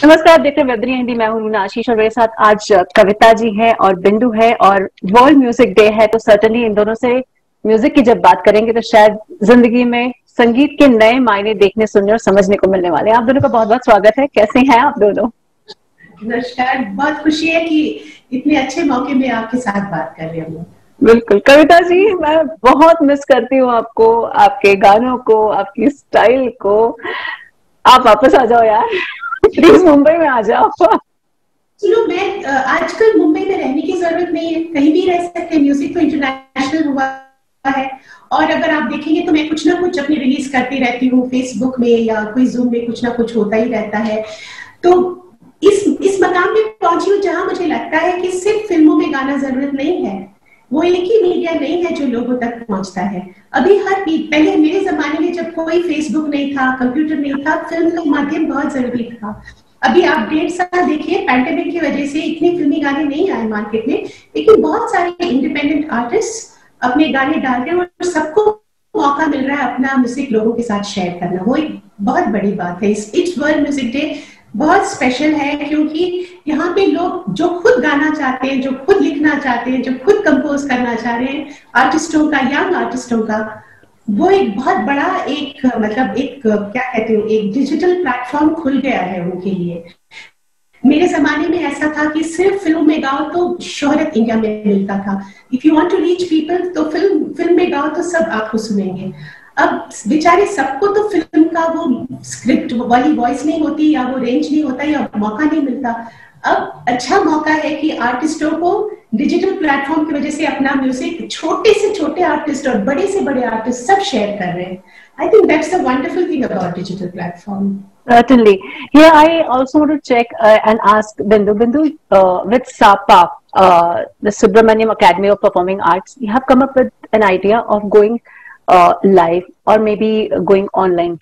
नमस्कार, आप देख रहे हैं वेब दुनिया हिंदी। मैं हूं मीना आशीष और मेरे साथ आज कविता जी हैं और बिंदु है और वर्ल्ड म्यूजिक डे है, तो सर्टनली इन दोनों से म्यूजिक की जब बात करेंगे तो शायद जिंदगी में संगीत के नए मायने देखने, सुनने और समझने को मिलने वाले हैं। आप दोनों का बहुत बहुत स्वागत है। कैसे हैं आप दोनों? नमस्कार, बहुत खुशी है कि इतने अच्छे मौके में आपके साथ बात कर रहे हैं। बिल्कुल कविता जी, मैं बहुत मिस करती हूँ आपको, आपके गानों को, आपकी स्टाइल को। आप वापस आ जाओ यार, प्लीज मुंबई में आ जाओ। चलो, मैं आजकल मुंबई में रहने की जरूरत नहीं है, कहीं भी रह सकते हैं। म्यूजिक तो इंटरनेशनल हुआ है और अगर आप देखेंगे तो मैं कुछ ना कुछ अपनी रिलीज करती रहती हूँ फेसबुक में या कोई जूम में, कुछ ना कुछ होता ही रहता है। तो इस मकाम पे पहुंची हूँ जहां मुझे लगता है कि सिर्फ फिल्मों में गाना जरूरत नहीं है। वो एक ही मीडिया नहीं है जो लोगों तक पहुंचता है। अभी पहले मेरे जमाने में जब कोई फेसबुक नहीं था, कंप्यूटर नहीं था, फिल्म का माध्यम बहुत जरूरी था। अभी आप 1.5 साल देखिए, पैंडेमिक की वजह से इतने फिल्मी गाने नहीं आए मार्केट में, लेकिन बहुत सारे इंडिपेंडेंट आर्टिस्ट अपने गाने डालते हैं और सबको मौका मिल रहा है अपना म्यूजिक लोगों के साथ शेयर करना। वो एक बहुत बड़ी बात है। इस वर्ल्ड म्यूजिक डे बहुत स्पेशल है क्योंकि यहाँ पे लोग जो खुद गाना चाहते हैं, जो खुद लिखना चाहते हैं, जो खुद कंपोज करना चाह रहे हैं, आर्टिस्टों का, यंग आर्टिस्टों का, वो एक बहुत बड़ा एक मतलब एक क्या कहते हैं, एक डिजिटल प्लेटफॉर्म खुल गया है उनके लिए। मेरे जमाने में ऐसा था कि सिर्फ फिल्म में गाओ तो शोहरत इंडिया में मिलता था। If you want to reach people तो फिल्म में गाओ तो सब आपको सुनेंगे। अब बेचारे सबको तो फिल्म का वो स्क्रिप्ट वाली वॉइस नहीं होती, या वो रेंज नहीं होता, या मौका नहीं मिलता। अब अच्छा मौका है कि आर्टिस्टों को डिजिटल प्लेटफॉर्म की वजह से अपना म्यूजिक छोटे से छोटे आर्टिस्ट और बड़े से बड़े आर्टिस्ट सब शेयर कर रहे हैं। I think that's the wonderful thing about digital platform. Certainly. Here, I also want to check and ask Bindu. Bindu, with SAPA, the Subramaniam Academy of Performing Arts, you have come up with an idea of going live or maybe going online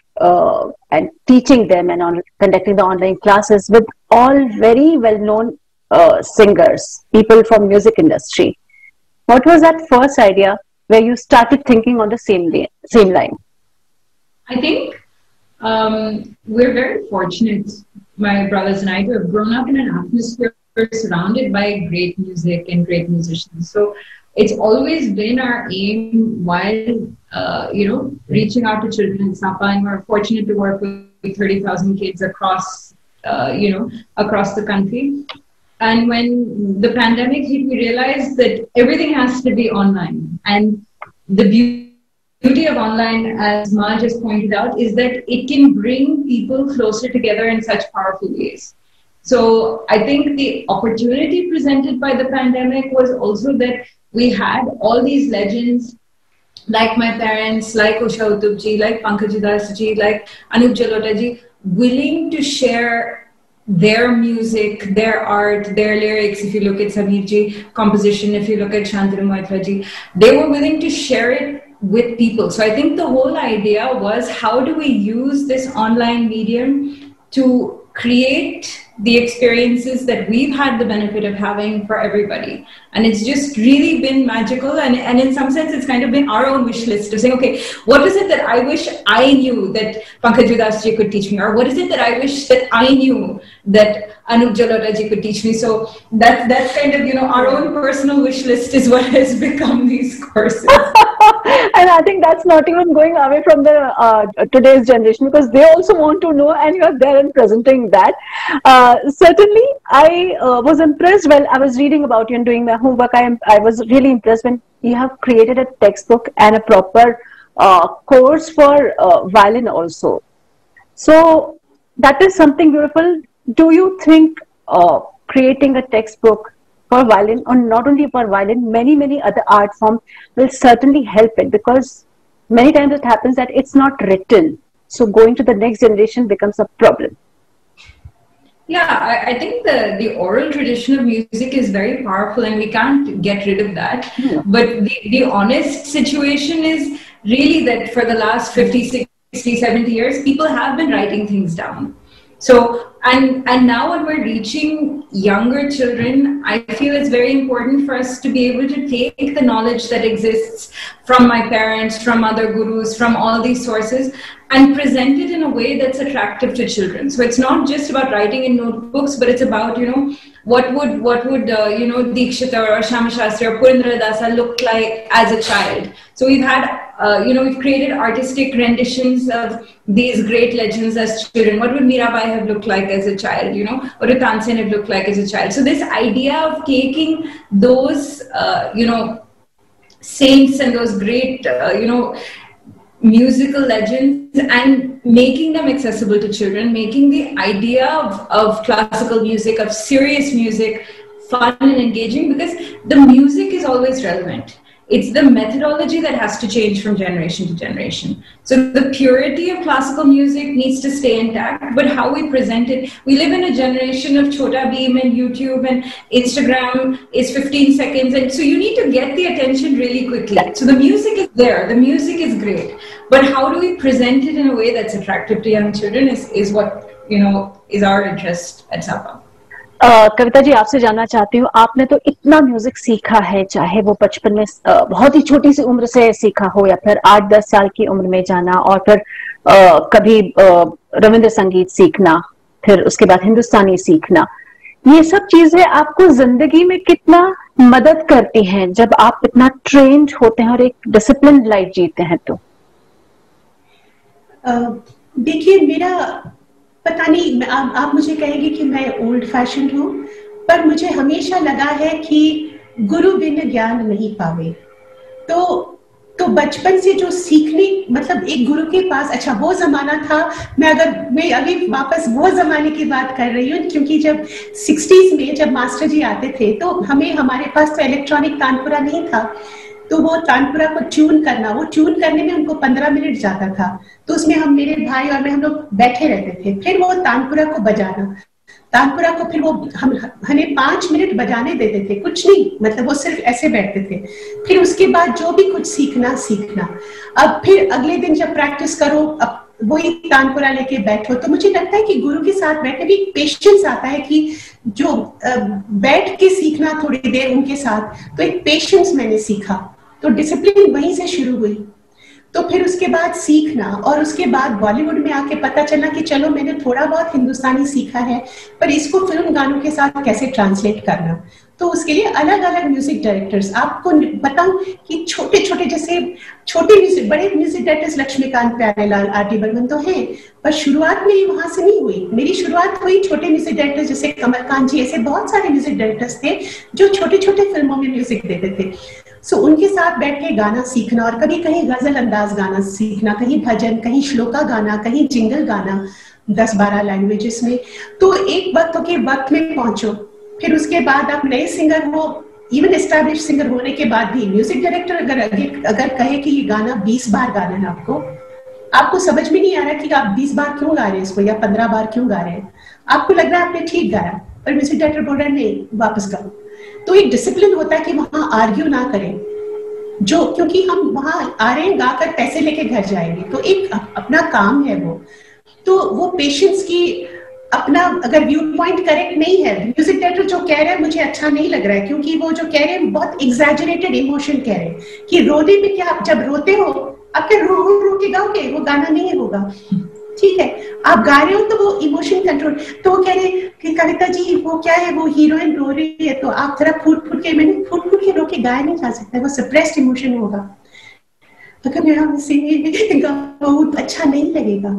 and teaching them and conducting the online classes with all very well-known singers, people from music industry. What was that first idea where you started thinking on the same line? I think we're very fortunate, my brothers and I, to have grown up in an atmosphere surrounded by great music and great musicians. So it's always been our aim while, reaching out to children in Sapa, and we're fortunate to work with 30,000 kids across, across the country. And when the pandemic hit, we realized that everything has to be online. And the beauty of online, as Maj just pointed out, is that it can bring people closer together in such powerful ways. So I think the opportunity presented by the pandemic was also that we had all these legends like my parents, like Usha Uttup ji, like Pankaj Udas ji, like Anup Jalota ji, willing to share their music, their art, their lyrics. If you look at Sameer ji composition, if you look at Shantanu Moitra ji, they were willing to share it with people. So I think the whole idea was, how do we use this online medium to create the experiences that we've had the benefit of having for everybody? And it's just really been magical, and in some sense it's kind of been our own wish list of saying, okay, what is it that I wish I knew that Pankaj Udas ji could teach me, or what is it that I wish that I knew that Anup Jalota ji could teach me? So that's kind of, our own personal wish list is what has become these courses. And I think that's not even going away from the today's generation, because they also want to know, and you're there and presenting that. Certainly, I was impressed while I was reading about you and doing my homework. I was really impressed when you have created a textbook and a proper course for violin also. So that is something beautiful. Do you think creating a textbook for violin, or not only for violin, many other art forms will certainly help it? Because many times it happens that it's not written, so going to the next generation becomes a problem. Yeah, I think the oral tradition of music is very powerful, and we can't get rid of that. Yeah. But the honest situation is really that for the last 50, 60, 70 years, people have been writing things down. So, and now when we're reaching younger children, I feel it's very important for us to be able to take the knowledge that exists from my parents, from other gurus, from all these sources, and present it in a way that's attractive to children. So it's not just about writing in notebooks, but it's about, what would Dikshita or Shyama Shastri or Purandaradasa look like as a child. So we've had, we've created artistic renditions of these great legends as children. What would Mirabai have looked like as a child? What would Tansen have looked like as a child? So this idea of taking those, saints and those great, musical legends and making them accessible to children, making the idea of classical music, of serious music, fun and engaging, because the music is always relevant. It's the methodology that has to change from generation to generation. So the purity of classical music needs to stay intact, but how we present it, we live in a generation of Chhota Bheem and YouTube and Instagram is 15 seconds. And so you need to get the attention really quickly. So the music is there, the music is great, but how do we present it in a way that's attractive to young children is what, is our interest at SAPA. Kavita ji, आपसे जानना चाहती हूँ, आपने तो इतना music सीखा है, चाहे वो बचपन में बहुत ही छोटी सी उम्र से सीखा हो या फिर 8-10 साल की उम्र में जाना, और फिर कभी रविंद्र संगीत सीखना, फिर उसके बाद हिंदुस्तानी सीखना, ये सब चीजें आपको जिंदगी में कितना मदद करती हैं जब आप इतना ट्रेंड होते हैं और एक डिसिप्लिन लाइफ जीते हैं? तो देखिए, मेरा पता नहीं, आप मुझे कहेंगे कि मैं ओल्ड फैशन हूँ, पर मुझे हमेशा लगा है कि गुरु बिन ज्ञान नहीं पावे। तो बचपन से जो सीखने, मतलब एक गुरु के पास, अच्छा वो जमाना था, मैं अभी वापस वो जमाने की बात कर रही हूँ, क्योंकि जब 60s में जब मास्टर जी आते थे तो हमारे पास तो इलेक्ट्रॉनिक तानपुरा नहीं था, तो वो तानपुरा को ट्यून करने में उनको 15 मिनट जाता था। तो उसमें मेरे भाई और मैं, हम लोग बैठे रहते थे, फिर वो तानपुरा को बजाना, तानपुरा को फिर वो हमें 5 मिनट बजाने देते थे, कुछ नहीं, मतलब वो सिर्फ ऐसे बैठते थे। फिर उसके बाद जो भी कुछ सीखना। अब फिर अगले दिन जब प्रैक्टिस करो, अब वही तानपुरा लेके बैठो, तो मुझे लगता है कि गुरु के साथ बैठे भी पेशेंस आता है, कि जो बैठ के सीखना थोड़ी देर उनके साथ, तो एक पेशेंस मैंने सीखा, तो डिसिप्लिन वहीं से शुरू हुई। तो फिर उसके बाद सीखना, और उसके बाद बॉलीवुड में आके पता चला कि चलो मैंने थोड़ा बहुत हिंदुस्तानी सीखा है, पर इसको फिल्म गानों के साथ कैसे ट्रांसलेट करना। तो उसके लिए अलग अलग म्यूजिक डायरेक्टर्स, आपको बताऊं कि छोटे छोटे, जैसे छोटे म्यूजिक, बड़े म्यूजिक डायरेक्टर्स लक्ष्मीकांत प्यारेलाल, आर.डी. बर्मन तो हैं, पर शुरुआत मेरी वहां से नहीं हुई। मेरी शुरुआत हुई छोटे म्यूजिक डायरेक्टर्स जैसे कमलकांत जी, ऐसे बहुत सारे म्यूजिक डायरेक्टर्स थे जो छोटे छोटे फिल्मों में म्यूजिक देते थे। सो उनके साथ बैठ के गाना सीखना, और कभी कहीं गजल अंदाज गाना सीखना, कहीं भजन, कहीं श्लोका गाना, कहीं जिंगल गाना, 10-12 लैंग्वेजेस में। तो एक वक्त के वक्त में पहुंचो, फिर उसके बाद आप नए सिंगर हो, इवन एस्टैब्लिश सिंगर होने के बाद भी म्यूजिक डायरेक्टर अगर कहे कि ये गाना 20 बार गाना है, आपको समझ में नहीं आ रहा कि आप 20 बार क्यों गा रहे हैं इसको, या 15 बार क्यों गा रहे हैं, आपको लग रहा है आपने ठीक गाया, पर म्यूजिक डायरेक्टर बोल रहा है नहीं, वापस गाओ। तो एक डिसिप्लिन होता है कि वहां आर्ग्यू ना करें, क्योंकि हम वहां आ रहे हैं गाकर पैसे लेके घर जाएंगे, तो एक अपना काम है वो। तो वो पेशेंस की अपना, अगर व्यू पॉइंट करेक्ट नहीं है, म्यूजिक डायरेक्टर जो कह रहा है मुझे अच्छा नहीं लग रहा है, क्योंकि वो जो कह रहे हैं बहुत एग्जैजरेटेड इमोशन कह रहे हैं कि रोने में क्या, आप जब रोते हो आप क्या रो के गाओगे, वो गाना नहीं होगा, ठीक है, आप गा रहे हो तो वो इमोशन कंट्रोल। तो वो कह रहे कि कविता जी वो क्या है, वो हीरोइन रो रही है तो आप जरा फूट फूट के रो के गाया नहीं जा सकता, वो सप्रेस्ड इमोशन होगा। अगर मैं हमसे गाऊं तो अच्छा नहीं लगेगा,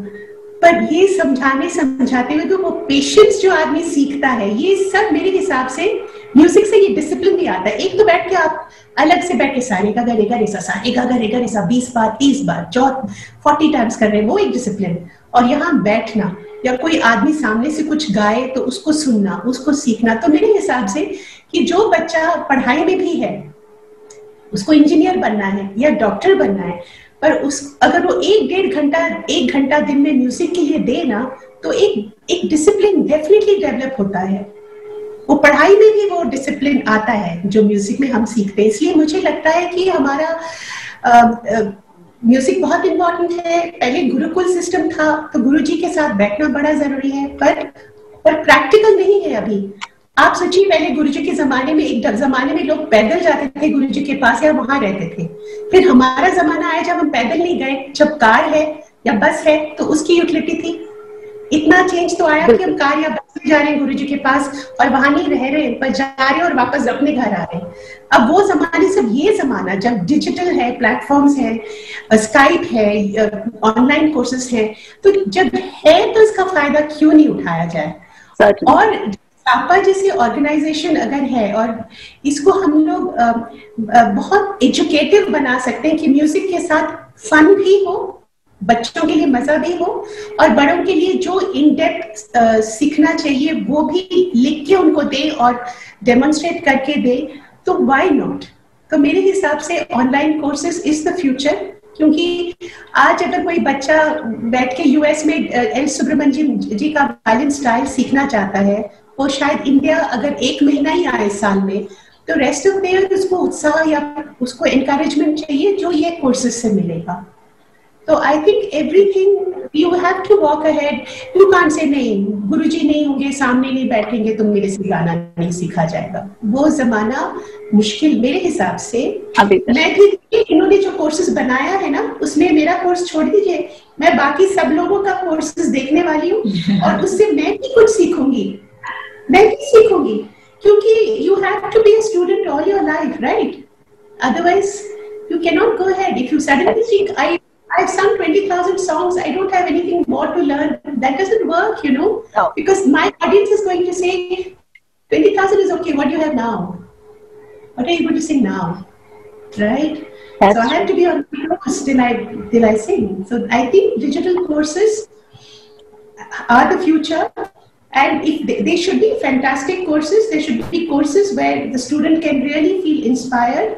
पर ये समझाते हुए तो वो पेशेंस जो आदमी सीखता है, ये सब मेरे हिसाब से म्यूजिक से ये डिसिप्लिन भी आता है। एक तो बैठ के आप अलग से बैठ के सारे गा गा रे सा, सारे गा गा रे सा 20 बार 30 बार 40 टाइम्स कर रहे हैं, वो एक डिसिप्लिन। और यहाँ बैठना, या कोई आदमी सामने से कुछ गाए तो उसको सुनना, उसको सीखना। तो मेरे हिसाब से कि जो बच्चा पढ़ाई में भी है, उसको इंजीनियर बनना है या डॉक्टर बनना है, पर अगर वो 1 घंटा दिन में म्यूजिक के लिए दे ना, तो एक डिसिप्लिन डेफिनेटली डेवलप होता है। वो पढ़ाई में भी वो डिसिप्लिन आता है जो म्यूजिक में हम सीखते हैं। इसलिए मुझे लगता है कि हमारा म्यूजिक बहुत इम्पोर्टेंट है। पहले गुरुकुल सिस्टम था तो गुरुजी के साथ बैठना बड़ा जरूरी है, पर प्रैक्टिकल नहीं है अभी। आप सोचिए, पहले गुरुजी के जमाने में, एक जमाने में लोग पैदल जाते थे गुरुजी के पास या वहां रहते थे। फिर हमारा जमाना आया जब हम पैदल नहीं गए, जब कार है या बस है तो उसकी यूटिलिटी थी। इतना चेंज तो आया कि हम कार या बस में जा रहे हैं गुरुजी के पास और वहां नहीं रह रहे पर जा रहे हैं और वापस अपने घर आ रहे हैं। अब वो जमाने से ये जमाना जब डिजिटल है, प्लेटफॉर्म्स है, स्काइप है, ऑनलाइन कोर्सेज है, तो जब है तो इसका फायदा क्यों नहीं उठाया जाए। और सापा जैसी ऑर्गेनाइजेशन अगर है और इसको हम लोग बहुत एजुकेटिव बना सकते हैं कि म्यूजिक के साथ फन भी हो, बच्चों के लिए मजा भी हो और बड़ों के लिए जो इन डेप्थ सीखना चाहिए वो भी लिख के उनको दे और डेमोन्स्ट्रेट करके दे, तो व्हाई नॉट। तो मेरे हिसाब से online courses is the future, क्योंकि आज अगर कोई बच्चा बैठ के यूएस में एल सुब्रमण्यम जी का वायलिन स्टाइल सीखना चाहता है, वो शायद इंडिया अगर 1 महीना ही आए साल में, तो रेस्ट ऑफ द ईयर उसको उत्साह या उसको एनकरेजमेंट चाहिए जो ये कोर्सेज से मिलेगा। तो I think everything you have to walk ahead. You can't say नहीं गुरुजी नहीं होंगे, सामने नहीं बैठेंगे तो मेरे से गाना नहीं सीखा जाएगा। वो जमाना मुश्किल मेरे हिसाब से। मैं भी इन्होंने जो कोर्सेज बनाया है ना, उसमें मेरा कोर्स छोड़ दीजिए, मैं बाकी सब लोगों का कोर्सेज देखने वाली हूँ और उससे मैं भी कुछ सीखूंगी, क्योंकि you have to be a student all your life, right? Otherwise you cannot go ahead. If you suddenly think I've sung 20,000 songs, I don't have anything more to learn, that doesn't work, you know. No. Because my audience is going to say 20,000 is okay, what do you have now? What are you going to sing now? Right? That's so I have to be on my toes till I sing. So I think digital courses are the future, and if they should be fantastic courses. They should be courses where the student can really feel inspired,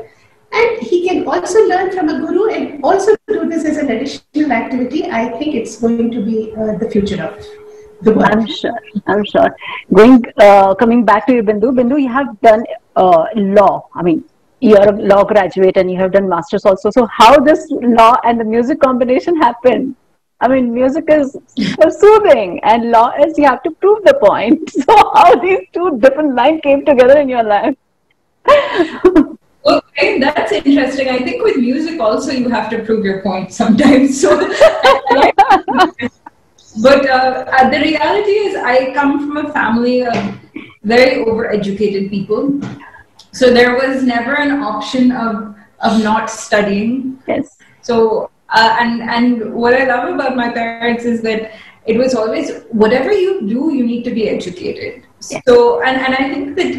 and he can also learn from a guru and also do this as an additional activity. I think it's going to be the future of the world. I'm sure. Coming back to you, Bindu, you have done law. I mean, you're a law graduate and you have done masters also. So how this law and the music combination happened? I mean, music is soothing and law is you have to prove the point. So how these two different lines came together in your life? Okay, that's interesting. I think with music also you have to prove your point sometimes. So, but the reality is I come from a family of very overeducated people. So there was never an option of not studying. Yes. So and what I love about my parents is that it was always whatever you do, you need to be educated. Yes. So and I think that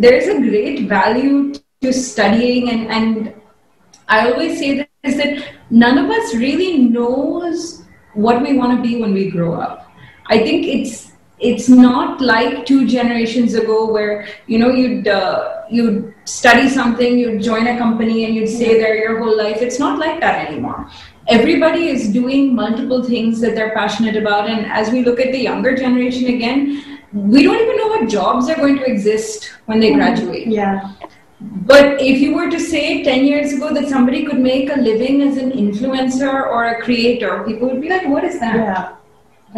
there's a great value to studying, and I always say this, is that none of us really knows what we want to be when we grow up. I think it's not like 2 generations ago where you'd study something, you'd join a company and you'd stay there your whole life. It's not like that anymore. Everybody is doing multiple things that they're passionate about, and as we look at the younger generation again, we don't even know what jobs are going to exist when they graduate. Yeah. But if you were to say 10 years ago that somebody could make a living as an influencer or a creator, people would be like, what is that? Yeah.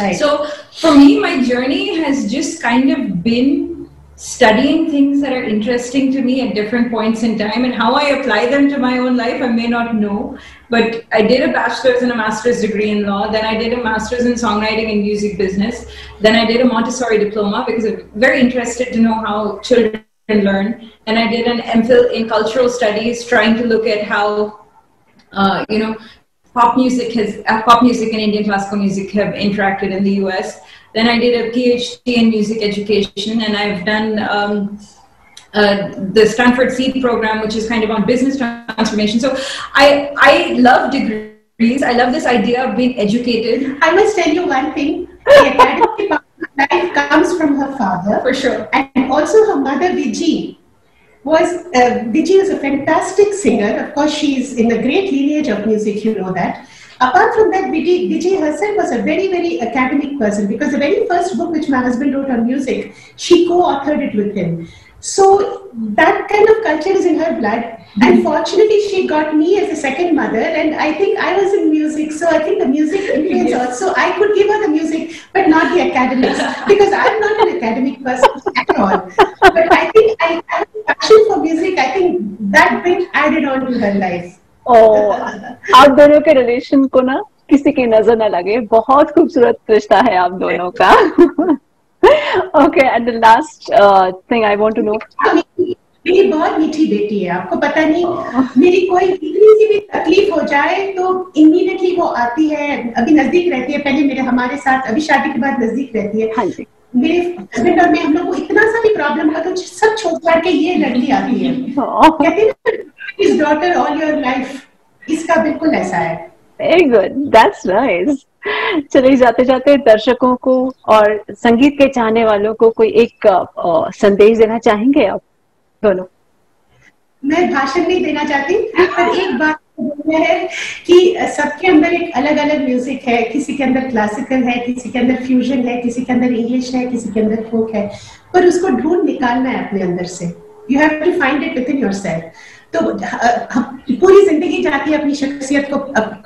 Right. So for me, my journey has just kind of been studying things that are interesting to me at different points in time, and how I apply them to my own life, I may not know. But I did a bachelor's and a master's degree in law. Then I did a master's in songwriting and music business. Then I did a Montessori diploma because I'm very interested to know how children learn. And I did an MPhil in cultural studies, trying to look at how, pop music and Indian classical music have interacted in the US. Then I did a PhD in music education, and I've done the Stanford Seed program, which is kind of on business transformation. So I love degrees. I love this idea of being educated. I must tell you one thing. The academic life comes from her father. For sure. And also her mother, Viji. Viji is a fantastic singer. Of course, she's in a great lineage of music, you know that. Apart from that, Viji herself was a very, very academic person, because the very first book which my husband wrote on music, she co-authored it with him. So that kind of culture is in her blood. And fortunately, she got me as a second mother, and I think I was in music, so I think the music influence also. I could give her the music, but not the academics, because I'm not an academic person at all. But I think I have a passion for music. I think that bit added on to her life. Oh, आप दोनों के relation को ना किसी की नजर न लगे। बहुत खूबसूरत रिश्ता है आप दोनों का। Okay, and the last thing I want to know, मेरी बहुत मीठी बेटी है, आपको पता नहीं, मेरी कोई इतनी सी भी तकलीफ हो जाए तो इमीडिएटली वो आती है, अभी नजदीक रहती है, पहले मेरे हमारे साथ, अभी शादी के बाद नजदीक रहती है। हाँ जी, मेरे हस्बैंड और मैं, हम लोग को इतना सा भी प्रॉब्लम हुआ तो सब छोड़ छाड़ के ये लड़की आती है, कहते हैं his daughter all your life, इसका बिल्कुल ऐसा है। Very good, that's nice. चलिए, जाते जाते दर्शकों को और संगीत के चाहने वालों को कोई एक संदेश देना चाहेंगे आप दोनों? मैं भाषण नहीं देना चाहती, पर एक बात है कि सबके अंदर एक अलग अलग म्यूजिक है, किसी के अंदर क्लासिकल है, किसी के अंदर फ्यूजन है, किसी के अंदर इंग्लिश है, किसी के अंदर फोक है, पर उसको ढूंढ निकालना है अपने अंदर से। You have to find it within yourself. तो पूरी जिंदगी जाती है अपनी शख्सियत को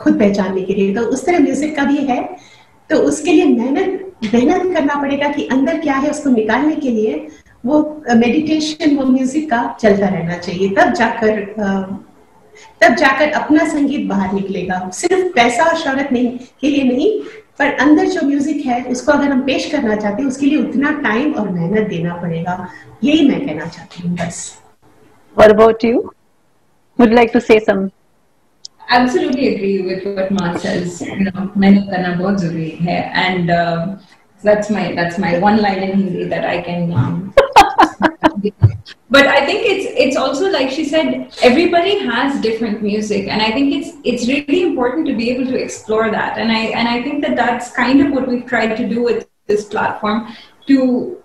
खुद पहचानने के लिए, तो उस तरह म्यूजिक का भी है। तो उसके लिए मेहनत करना पड़ेगा कि अंदर क्या है उसको निकालने के लिए वो मेडिटेशन, वो म्यूजिक का चलता रहना चाहिए, तब जाकर अपना संगीत बाहर निकलेगा। सिर्फ पैसा और शोहरत नहीं के लिए नहीं, पर अंदर जो म्यूजिक है उसको अगर हम पेश करना चाहते हैं उसके लिए उतना टाइम और मेहनत देना पड़ेगा। यही मैं कहना चाहती हूँ बस। What about you? Would you like to say some? Absolutely agree with what Maan says. You know, मेहनत करना बहुत जरूरी है, and that's my one line in Hindi that I can. But I think it's also, like she said, everybody has different music, and I think it's really important to be able to explore that. And I think that's kind of what we've tried to do with this platform, to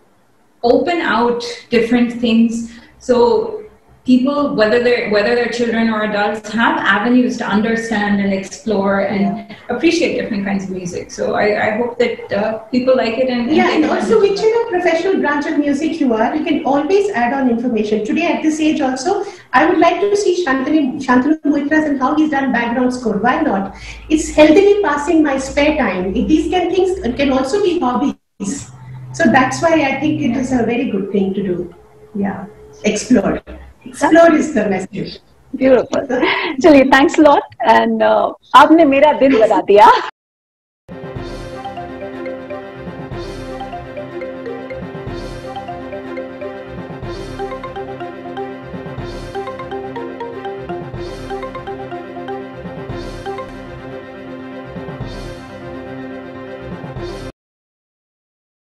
open out different things, so people, whether they're children or adults, have avenues to understand and explore and appreciate different kinds of music. So I hope that people like it. And also, whichever professional branch of music you are, you can always add on information. Today at this age also, I would like to see Shantanu Moitras and how he's done background score. Why not? It's healthily passing my spare time. These things can also be hobbies. So that's why I think it is a very good thing to do. Yeah, explore. Explore is the message. Beautiful. चलिए, thanks a lot, and आपने मेरा दिन बना दिया।